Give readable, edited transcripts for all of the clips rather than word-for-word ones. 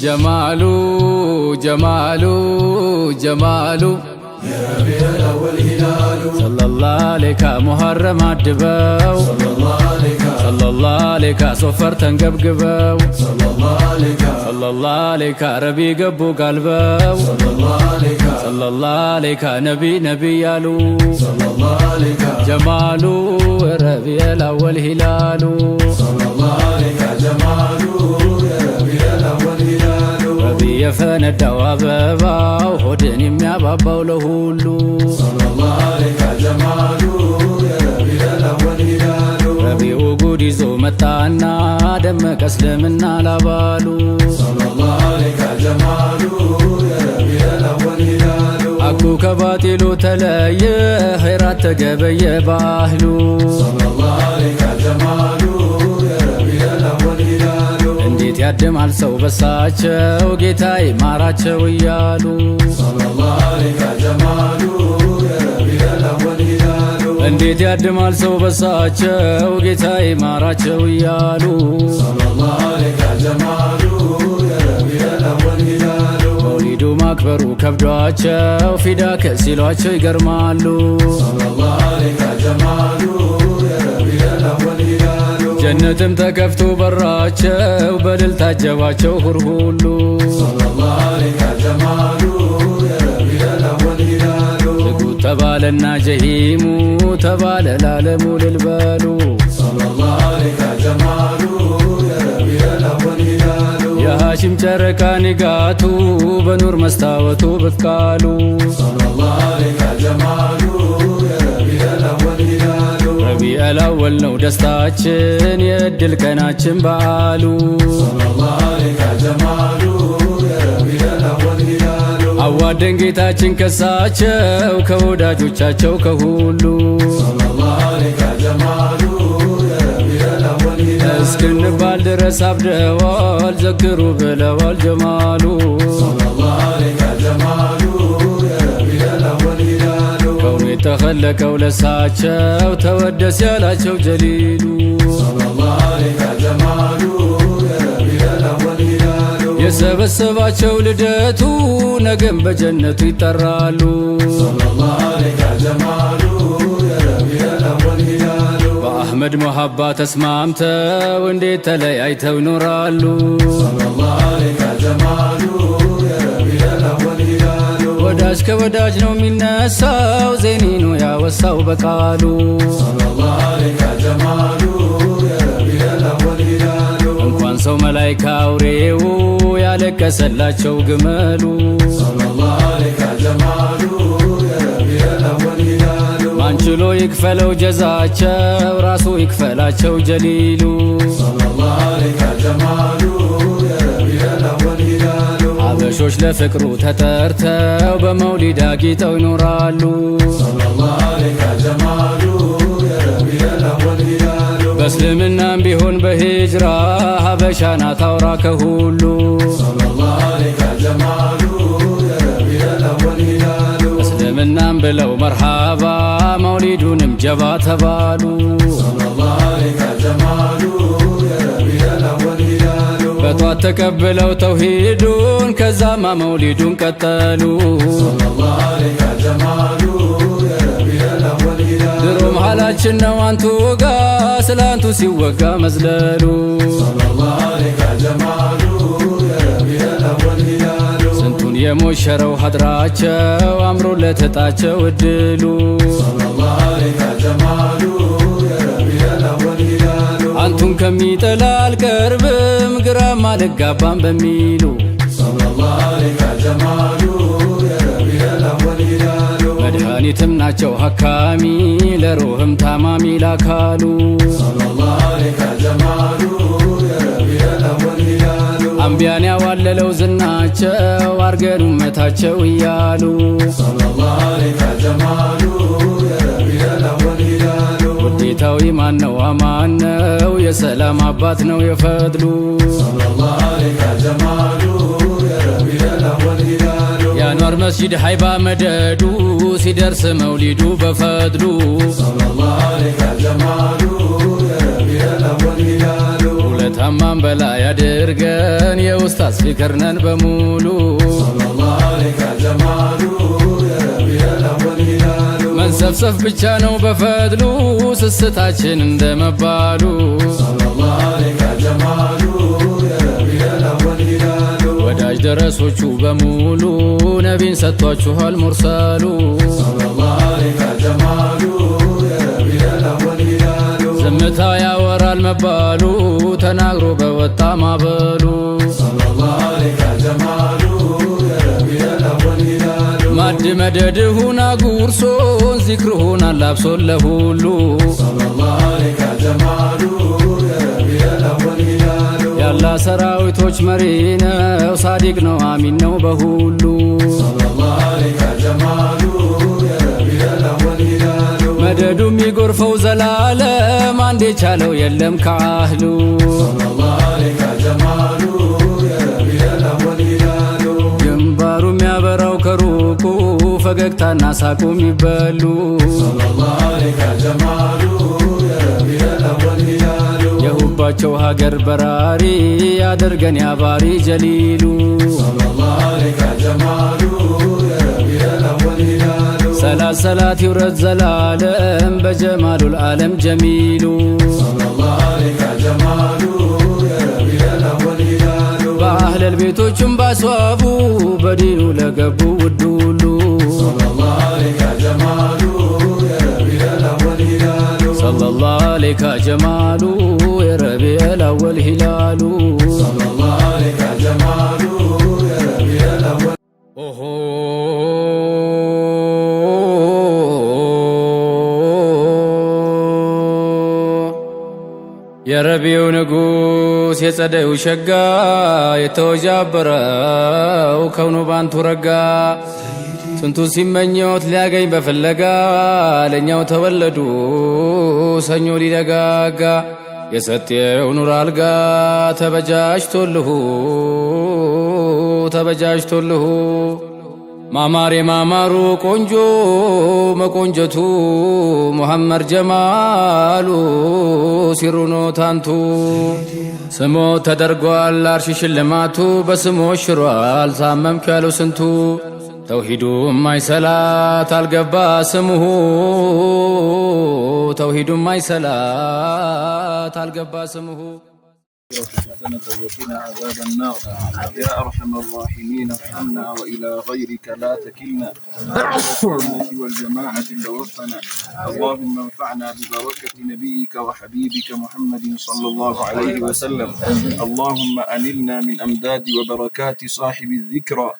جمالو جمالو جمالو يا ربيع الأول هلالو صلى الله عليك محرم عدباو صلى الله عليك صلى الله عليك صفر تنقبقباو صلى الله عليك صلى الله عليك ربي قبو قلباو صلى الله عليك صلى الله عليك نبي نبي يالو صلى الله عليك جمالو ربيع الأول هلالو صلى الله عليك جمالو يا ربيع الأول هلالو ربي يفنداو أباباو هدن يمياباباو لهولو صلى الله عليك جمالو يا ربيع الأول هلالو ربي وقود يزو متانا دمك أسلمنا لبالو صلى الله عليك جمالو يا ربيع الأول هلالو أكو كباتلو تلاي خيرات تقبي باهلو صلى الله عليك جمالو يا ربيع الأول هلالو እንዴት ያድማል ሰው በሳቸው ጌታዬ ማራቸው እያሉ صلى الله عليك جمالو يا ربيع الأول هلالو እንዴት ያድማል ሰው በሳቸው ጌታዬ ማራቸው እያሉ صلى الله عليك جمالو يا ربيع الأول هلالو መውሊዱ ማክበሩ ከብዷቸው ፊዳ ከሲሏቸው ይገርማሉ صلى الله عليك جمالو يا ربيع الأول هلالو ጀነትም ተከፍቶ በራቸው በድል ታጀባቸው ሁሉ صلى الله عليك جمالو يا ربيع الأول هلالو ልጉ ተባለና ጀሂሙ ተባለ ላለሙ ልልበሉ صلى الله عليك جمالو يا ربيع الأول هلالو የሃሽም ጨረቃ ንጋቱ በኑር መስታወቱ ብቃሉ صلى الله عليك جمالو يا ربيع الأول هلالو ረቢዕ አወል ነው ደስታችን የእድል ቀናችን በዓሉ صلى الله عليك جمالو يا ربيع الأول هلالو አዋደን ጌታችን ከሳቸው ከወዳጆቻቸው ከሁሉ صلى الله عليك جمالو يا ربيع الأول هلالو እስክንባል ድረስ አብደዋል ዘክሩ ብለዋል ጀማሉ صلى الله عليك جمالو يا ربيع الأول هلالو ከውኑ የተኸለቀው ለሳቸው ተወደስ ያላቸው ጀሊሉ صلى الله عليك جمالو يا ربيع الأول هلالو የሰበሰባቸው ልደቱ ነገም በጀነቱ ይጠራሉ صلى الله عليك جمالو يا ربيع الأول هلالو በአህመድ መሐባ ተስማምተው እንዴት ተለያይተው ይኖራሉ صلى الله عليك جمالو يا ربيع الأول هلالو ወዳጅ ከወዳጅ ነው የሚነሳው ዜኒኑ ያወሳው በቃሉ صلى الله عليك جمالو يا ربيع الأول هلالو እንኳን ሰው መላይካ አውሬው ያለቀሰላቸው ግመሉ صلى الله عليك جمالو يا ربيع الأول هلالو ማንችሎ ይክፈለው ጀዛቸው ራሱ ይክፈላቸው ጀሊሉ صلى الله عليك جمالو يا ربيع الأول هلالو አበሾች ለፍቅሩ ተጠርተው በመውሊድ አጊጠው ይኖራሉ صلى الله عليك جمالو يا ربيع الأول هلالو በእስልምናም ቢሆን በሂጅራ ሀበሻ ናት አውራ ከሁሉ صلى الله عليك جمالو يا ربيع الأول هلالو እስልምናም ብለው መርሃባ መውሊዱንም ጀባ ተባሉ صلى الله عليك جمالو يا ربيع الأول هلالو በጧት ተቀብለው ተውሂዱን ከዛማ መውሊዱን ቀጠሉ صلى الله عليك جمالو يا ربيع الأول هلالو ድሮም ሐላችን ነው አንቱ ጋ ስላንቱ ሲወጋ መዝለሉ صلى الله عليك جمالو يا ربيع الأول هلالو ስንቱን የሞሸረው ሀድራቸው አምሮለት እጣቸው እድሉ صلى الله عليك جمالو يا ربيع الأول هلالو አንቱን ከሚጠላ አልቀርብም ግራም አልጋባም በሚሉ صلى الله عليك جمالو يا ربيع الأول هلالو መድኃኒትም ናቸው ሐካሚ ለሩህም ታማሚ ላካሉ صلى الله عليك جمالو يا ربيع الأول هلالو አንቢያን ያዋለለው ዝናቸው አርገን ኡመታቸው እያሉ صلى الله عليك جمالو يا ربيع الأول هلالو ውዴታው ኢማን ነው አማን ነው የሰላም አባት ነው የፈድሉ صلى الله عليك جمالو يا ربيع الأول هلالو የአንዋር መስጂድ ሃይባ መደዱ ሲደርስ መውሊዱ በፈድሉ صلى الله عليك جمالو يا ربيع الأول هلالو ከጫማም በላይ ያድርገን የኡስታዝ ፍቅር ነን በሙሉ ሰለላሁ ዐለይከ ጀማሉ የረቢየል አወል ሂላሉ መንሰፍሰፍ ብቻ ነው በፈድሉ ስስታችን እንደመባሉ ሰለላሁ ዐለይከ ጀማሉ የረቢየል አወል ሂላሉ ወዳጅ ደረሶቹ በሙሉ ነቢን ሰጥቷችኋል ሙርሰሉ ሰለላሁ ዐለይከ ጀማሉ የረቢየል አወል ሂላሉ ዝምታ ያወራል መባሉ ተናግሮ በወጣ ማበሉ ሰለላሁ ዐለይከ ጀማሉ የረቢየል አወል ሂላሉ ማድ መደድሁን አጉርሶን ዚክርሁን አላብሶን ለሁሉ ሰለላሁ ዐለይከ ጀማሉ የረቢየል አወል ሂላሉ ያላ ሰራዊቶች መሪ ነው ሳዲቅ ነው አሚን ነው በሁሉ ሰለላሁ ዐለይከ ጀማሉ የረቢየል አወል ሂላሉ መደዱ የሚጎርፈው ዘላለም አንዴ ቻለው የለም ከአህሉ ሰለላሁ ዐለይከ ጀማሉ የረቢየል አወል ሂላሉ ግንባሩ የሚያበራው ከሩቁ ፈገግታና ሳቁ የሚበሉ ሰለላሁ ዐለይከ ጀማሉ የረቢየል አወል ሂላሉ የሁባቸው ሀገር በራሪ ያደርገን ያባሪ ጀሊሉ ሰለላሁ ዐለይከ ጀማሉ የረቢየል አወል ሂላሉ ሰላት ይውረድ ዘላለም በጀማሉል ዓለም ጀሚሉ ሰለላሁ ዐለይከ ጀማሉ የረቢየል አወል ሂላሉ በአህለል ቤቶቹም ባስዋቡ በዲኑ ለገቡ ውዱሉ ሰለላሁ ዐለይከ ጀማሉ የረቢየል አወል ሂላሉ ሰለላሁ ዐለይከ ጀማሉ የረቢየል አወል ሂላሉ ሰለላሁ ዐለይከ ጀማሉ የረቢየል አወል ኦሆ የረቢው ንጉስ የጸደዩ ሸጋ የተወጃበረው ከውኑ ባንቱ ረጋ ስንቱ ሲመኘውት ሊያገኝ በፍለጋ ለኛው ተወለዱ ሰኞ ሊደጋጋ የሰጤው ኑር አልጋ ተበጃጅቶልሁ ማማሬ ማማሩ ቆንጆ መቆንጀቱ ሙሐመድ ጀማሉ ሲሩኖ ታንቱ ስሞ ተደርጓል አርሽ ሽልማቱ በስሞ ሽሯል ሳመምኩ ያለው ስንቱ ተውሂዱ ማይሰላት አልገባ ስሙሁ ተውሂዱ ማይሰላት አልገባ ስሙሁ وقنا عذاب النار يا أرحم الراحمين ارحمنا وإلى غيرك لا تكلنا بالسنة والجماعة توفنا اللهم انفعنا ببركة نبيك وحبيبك محمد صلى الله عليه وسلم اللهم أنلنا من أمداد وبركات صاحب الذكرى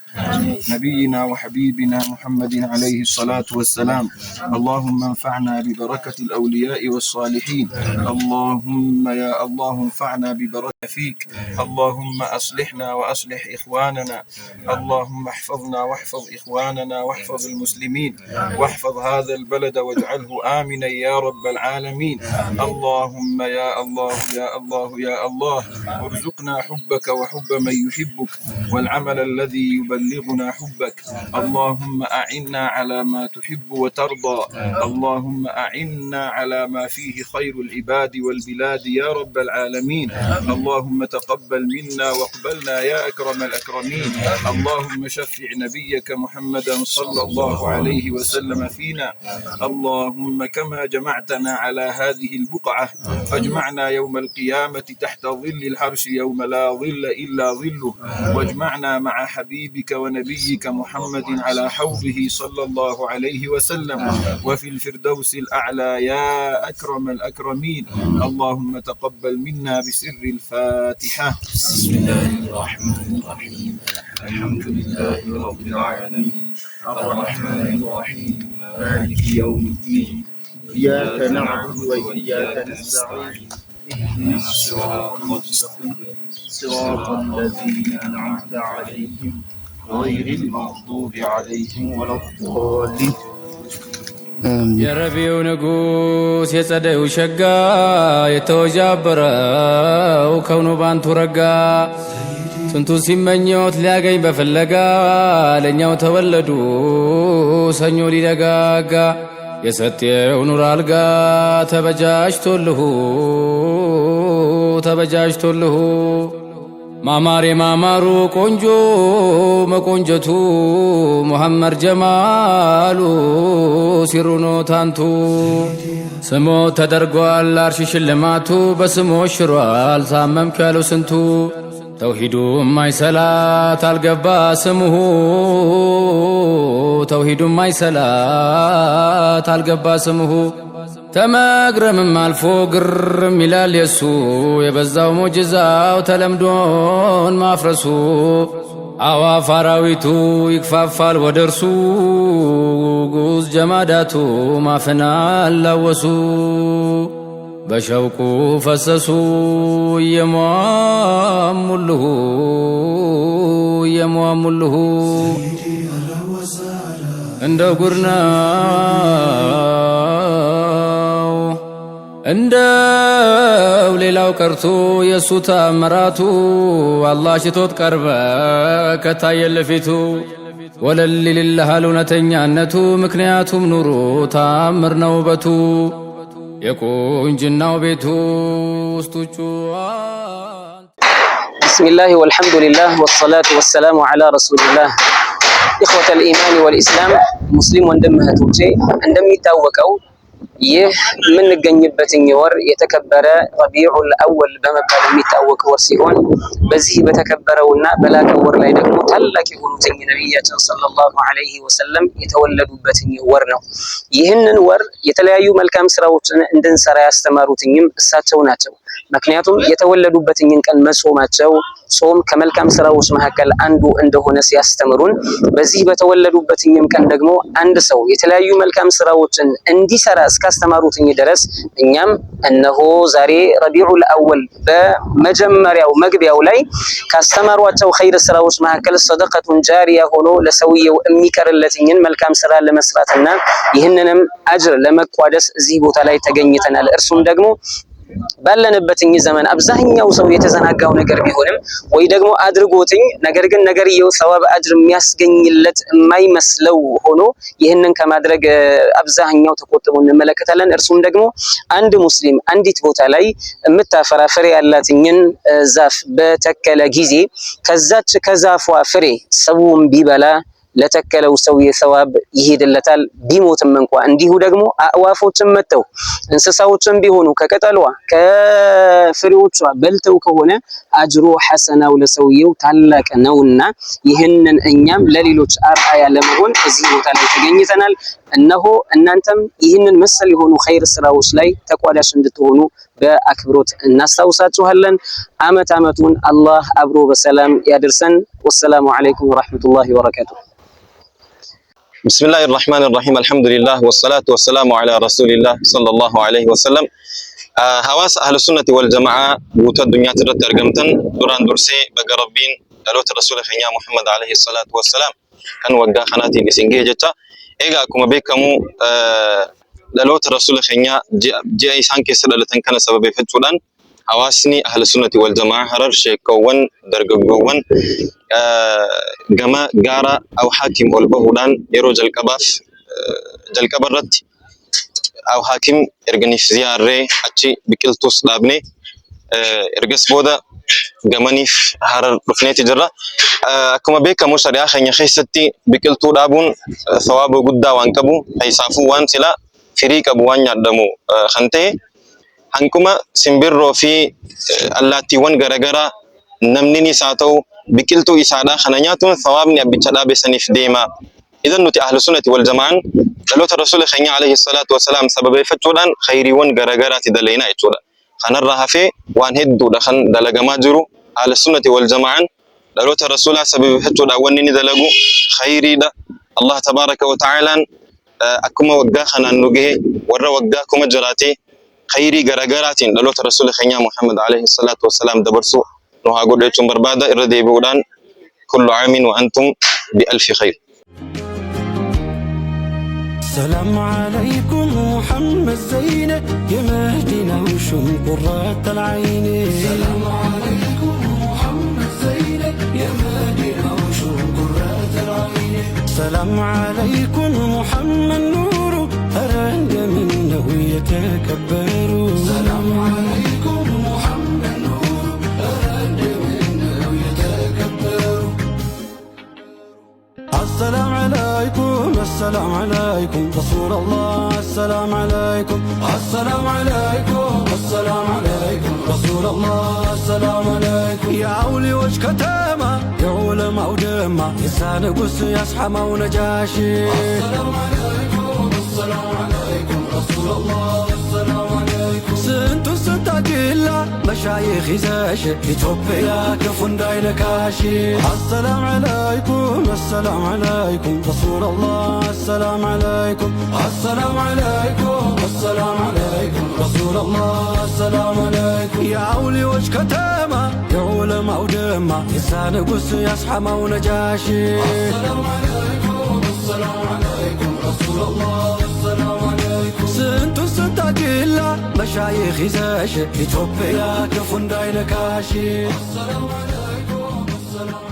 نبينا وحبيبنا محمد عليه الصلاة والسلام اللهم انفعنا ببركة الأولياء والصالحين اللهم يا الله انفعنا ببركة فيك اللهم أصلحنا وأصلح إخواننا اللهم احفظنا واحفظ إخواننا واحفظ المسلمين واحفظ هذا البلد واجعله آمنا يا رب العالمين اللهم يا الله يا الله يا الله ارزقنا حبك وحب من يحبك والعمل الذي يبلغنا حبك اللهم أعنا على ما تحب وترضى اللهم أعنا على ما فيه خير العباد والبلاد يا رب العالمين اللهم تقبل منا واقبلنا يا أكرم الأكرمين اللهم شفع نبيك محمدا صلى الله عليه وسلم فينا اللهم كما جمعتنا على هذه البقعة فاجمعنا يوم القيامة تحت ظل الحرش يوم لا ظل إلا ظله واجمعنا مع حبيبك ونبيك محمد على حوضه صلى الله عليه وسلم وفي الفردوس الأعلى يا أكرم الأكرمين اللهم تقبل منا بسر الفاتحة بسم الله الرحمن الرحيم الحمد لله رب العالمين الرحمن الرحيم مالك يوم الدين إياك نعبد وإياك نستعين اهدنا الصراط المستقيم صراط الذين أنعمت عليهم غير المغضوب عليهم ولا الضالين የረቢው ንጉስ የጸደዩ ሸጋ የተወጃበረው ከውኑ ባንቱ ረጋ ስንቱ ሲመኘውት ሊያገኝ በፍለጋ ለኛው ተወለዱ ሰኞ ሊደጋጋ የሰጤው ኑር አልጋ ተበጃጅቶልሁ ተበጃጅቶልሁ ማማሬ ማማሩ ቆንጆ መቆንጀቱ ሙሐመድ ጀማሉ ሲሩኖ ታንቱ ስሞ ተደርጓል አርሽ ሽልማቱ በስሞ ሽሯል ሳመምኩ ያለው ስንቱ ተውሂዱ ማይሰላት አልገባ ስሙሁ ተውሂዱ ማይሰላት አልገባ ስሙሁ ተመግረምም አልፎ ግርም ይላል የሱ የበዛው ሙጅዛው ተለምዶን ማፍረሱ አዋፍ አራዊቱ ይክፋፋል ወደርሱ ጉዝ ጀማዳቱ ማፈና አላወሱ በሸውቁ ፈሰሱ የሟሙልሁ እንደ ጉርናው እንደው ሌላው ቀርቶ የሱ ተአምራቱ አላህ ሽቶት ቀርበ ከታየለፊቱ ወለል ሊላህ እውነተኛነቱ ምክንያቱም ኑሩ ታምር ነው ውበቱ የቁንጅናው ቤቱ ውስጡቹ ቢስሚላህ ወልሐምዱሊላህ ወሰላቱ ወሰላሙ ዐላ ረሱሊላህ إخوة الإيمان والإسلام مسلم ወንድምህቶቼ እንደሚታወቀው ይህ ምን ገኝበትኝ ወር የተከበረ ረቢዑል አወል በመባል የሚታወቅ ወር ሲሆን በዚህ በተከበረውና በላከው ወር ላይ ደግሞ ታላቅ የሆኑትኝ ነብያችን ሰለላሁ ዐለይሂ ወሰለም የተወለዱበትኝ ወር ነው። ይህንን ወር የተለያዩ መልካም ስራዎችን እንድንሰራ ያስተማሩትኝም እሳቸው ናቸው። ምክንያቱም የተወለዱበትኝን ቀን መጾማቸው ጾም ከመልካም ስራዎች መካከል አንዱ እንደሆነ ሲያስተምሩን በዚህ በተወለዱበትኝም ቀን ደግሞ አንድ ሰው የተለያዩ መልካም ስራዎችን እንዲሰራ እስካስተማሩትኝ ድረስ እኛም እነሆ ዛሬ ረቢዑል አወል በመጀመሪያው መግቢያው ላይ ካስተማሯቸው ኸይር ስራዎች መካከል ሰደቀቱን ጃሪያ ሆኖ ለሰውየው የሚቀርለትኝን መልካም ስራ ለመስራትና ይህንንም አጅር ለመቋደስ እዚህ ቦታ ላይ ተገኝተናል። እርሱም ደግሞ ባለንበትኝ ዘመን አብዛኛው ሰው የተዘናጋው ነገር ቢሆንም ወይ ደግሞ አድርጎትኝ ነገር ግን ነገርየው ሰዋብ አጅር የሚያስገኝለት የማይመስለው ሆኖ ይህንን ከማድረግ አብዛኛው ተቆጥቦ እንመለከታለን። እርሱም ደግሞ አንድ ሙስሊም አንዲት ቦታ ላይ የምታፈራ ፍሬ ያላትኝን ዛፍ በተከለ ጊዜ ከዛች ከዛፏ ፍሬ ሰውም ቢበላ ለተከለው ሰው የሰዋብ ይሄድለታል ቢሞትም እንኳን። እንዲሁ ደግሞ አዕዋፎችም መተው እንስሳዎችም ቢሆኑ ከቀጠሏ ከፍሬዎቿ በልተው ከሆነ አጅሩ ሐሰናው ለሰውየው ታላቅ ነውና ይህንን እኛም ለሌሎች አርአያ ለመሆን እዚህ ቦታ ላይ ተገኝተናል። እነሆ እናንተም ይህንን መሰል የሆኑ ኸይር ስራዎች ላይ ተቋዳሽ እንድትሆኑ በአክብሮት እናስታውሳችኋለን። አመቱን አላህ አብሮ በሰላም ያድርሰን። ወሰላሙ ዐለይኩም ወራህመቱላሂ ወበረካቱሁ። بسم الله الرحمن الرحيم الحمد لله والصلاة والسلام على رسول الله صلى الله عليه وسلم. هواس أهل السنة والجماعة بوت الدنيا ترد ترجمتن دوران درسي بقربين دلوت الرسول خنيا محمد عليه الصلاة والسلام كان وجا خناتي لسنجي جتا إيجا كم بيكمو دلوت الرسول خنيا جاي سانك سلالتن كان سبب في السودان هواسني أهل السنة والجماعة هرر شيكون درجوون جما جارا أو حاكم والبهودان يروج الكباف جالكبرت أو حاكم إرجني في زيارة أشي بكلتوس لابني إرجس بودا جمانيف هرر رفنيتي جرا كما بيك مشاريع خنيا خيستي بكلتو لابون ثواب جدا وانكبو هيسافو وان سلا فريق أبوان يردمو خنته هنكما سنبرو في اللاتي وان غرغرا نمنيني ساتو بكلتو إسادا خنانياتون ثوابني أبتشدا بسنف ديما. إذا نتي أهل السنة والجماعة دلوت الرسول خنيا عليه الصلاة والسلام سبب فتشودان خيري وان غرغرا تدلينا يتشودا خنرها في وان هدو دخن دلغا ماجرو أهل السنة والجماعة دلوت الرسول سبب فتشودا وانني دلغو خيري دا الله تبارك وتعالى أكما وقا خنان نوغي ورا وقا كما جراتي خيري غرغراتين دلوت الرسول خنيا محمد عليه الصلاة والسلام دبرسو نوها قدرتم بربادة إردي بودان كل عام وأنتم بألف خير. السلام عليكم محمد زينة يا مهدنا وشم قرة العين. السلام عليكم محمد زينة يا مهدنا وشم قرة العين. السلام عليكم محمد نور أرند منه يتكبر. السلام عليكم محمد نور السلام عليكم السلام عليكم رسول الله السلام عليكم السلام عليكم السلام عليكم رسول الله السلام عليكم يا أولي وجه كتامة يا علماء ودمة يسان قس يسحمة ونجاشي السلام عليكم السلام عليكم رسول الله السلام عليكم سنتو سنتاقيلا مشايخ يزاشي إثيوبيا كفون داينكاشي السلام عليكم السلام عليكم رسول الله السلام عليكم السلام عليكم السلام عليكم رسول الله السلام عليكم يا أولي وجه كتامة يا علماء ودمة يسان قس يسحمة ونجاشي السلام عليكم السلام عليكم رسول الله السلام عليكم سنتو سنتاقيلا مشايخ يزاشي إثيوبيا كفون داينكاشي السلام عليكم السلام